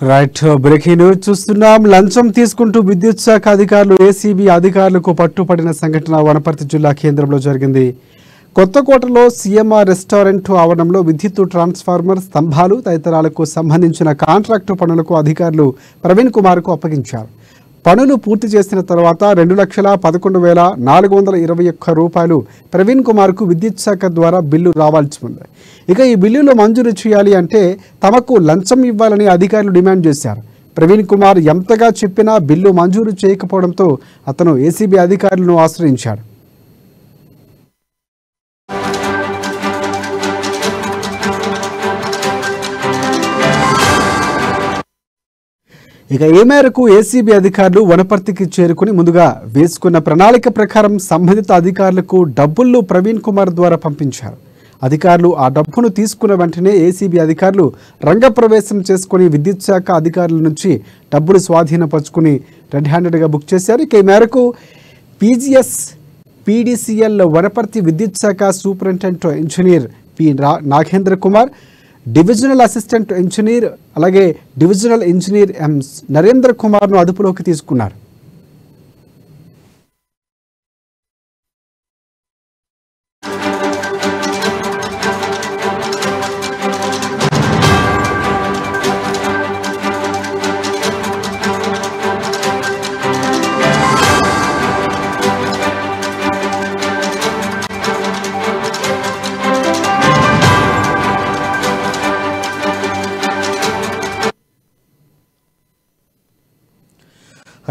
Right breaking news చూస్తున్నాం. లంచం తీసుకుంటూ విద్యుత్ శాఖ అధికారులు ఏసీబీ అధికారులకు పట్టుపడిన సంఘటన వనపర్తి జిల్లా కేంద్రంలో జరిగింది. కొత్తకోటలో సీఎంఆర్ రెస్టారెంట్ ఆవరణంలో విద్యుత్ ట్రాన్స్ఫార్మర్ స్తంభాలు తదితరాలకు సంబంధించిన కాంట్రాక్టు పనులకు అధికారులు ప్రవీణ్ కుమార్కు అప్పగించారు. పనులు పూర్తి చేసిన తర్వాత 2,11,421 రూపాయలు ప్రవీణ్ కుమార్కు విద్యుత్ శాఖ ద్వారా బిల్లు రావాల్సి ఉంది. ఇక ఈ బిల్లులు మంజూరు చేయాలి అంటే తమకు లంచం ఇవ్వాలని అధికారులు డిమాండ్ చేశారు. ప్రవీణ్ కుమార్ ఎంతగా చెప్పినా బిల్లు మంజూరు చేయకపోవడంతో అతను ఏసీబీ అధికారులను ఆశ్రయించాడు. ఇక ఈ మేరకు ఏసీబీ అధికారులు వనపర్తికి చేరుకుని ముందుగా వేసుకున్న ప్రణాళిక ప్రకారం సంబంధిత అధికారులకు డబ్బులు ప్రవీణ్ కుమార్ ద్వారా పంపించారు. అధికారులు ఆ డబ్బును తీసుకున్న వెంటనే ఏసీబీ అధికారులు రంగప్రవేశం చేసుకుని విద్యుత్ శాఖ అధికారుల నుంచి డబ్బులు స్వాధీనపరుచుకుని రెడ్ హ్యాండెడ్గా బుక్ చేశారు. ఇక ఈ మేరకు పీడీసీఎల్ వనపర్తి విద్యుత్ శాఖ superintendent engineer P Nagendra Kumar, divisional assistant engineer అలాగే డివిజనల్ ఇంజనీర్ ఎం నరేంద్ర కుమార్ను అదుపులోకి తీసుకున్నారు.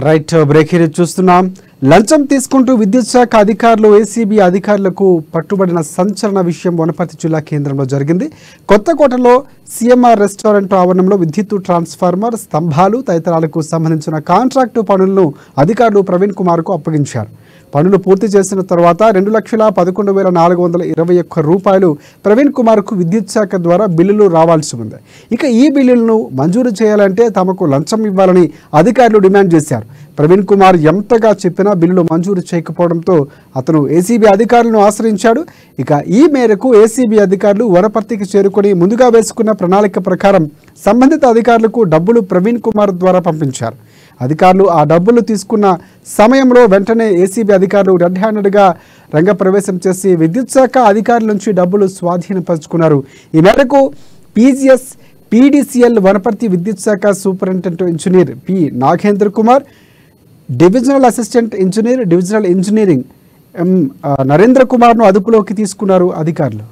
రైట్ బ్రేకింగ్ చూస్తున్నాం. లంచం తీసుకుంటూ విద్యుత్ శాఖ అధికారులు ఏసీబీ అధికారులకు పట్టుబడిన సంచలన విషయం వనపర్తి జిల్లా కేంద్రంలో జరిగింది. కొత్తకోటలో సీఎంఆర్ రెస్టారెంట్ ఆవరణంలో విద్యుత్ ట్రాన్స్ఫార్మర్ స్తంభాలు తదితరాలకు సంబంధించిన కాంట్రాక్టు పనులను అధికారులు ప్రవీణ్ కుమార్కు అప్పగించారు. పనులు పూర్తి చేసిన తర్వాత 2,11,421 రూపాయలు ప్రవీణ్ కుమార్కు విద్యుత్ శాఖ ద్వారా బిల్లులు రావాల్సి ఉంది. ఇక ఈ బిల్లులను మంజూరు చేయాలంటే తమకు లంచం ఇవ్వాలని అధికారులు డిమాండ్ చేశారు. ప్రవీణ్ కుమార్ ఎంతగా చెప్పినా బిల్లులు మంజూరు చేయకపోవడంతో అతను ఏసీబీ అధికారులను ఆశ్రయించాడు. ఇక ఈ మేరకు ఏసీబీ అధికారులు వనపర్తికి చేరుకొని ముందుగా వేసుకున్న ప్రణాళిక ప్రకారం సంబంధిత అధికారులకు డబ్బులు ప్రవీణ్ కుమార్ ద్వారా పంపించారు. అధికారులు ఆ డబ్బులు తీసుకున్న సమయంలో వెంటనే ఏసీబీ అధికారులు రెడ్ హ్యాండెడ్గా రంగప్రవేశం చేసి విద్యుత్ శాఖ అధికారుల నుంచి డబ్బులు స్వాధీనపరుచుకున్నారు. ఈ మేరకు పీడీసీఎల్ వనపర్తి విద్యుత్ శాఖ superintendent engineer P Nagendra Kumar, divisional assistant engineer divisional engineering M Narendra కుమార్ను అదుపులోకి తీసుకున్నారు అధికారులు.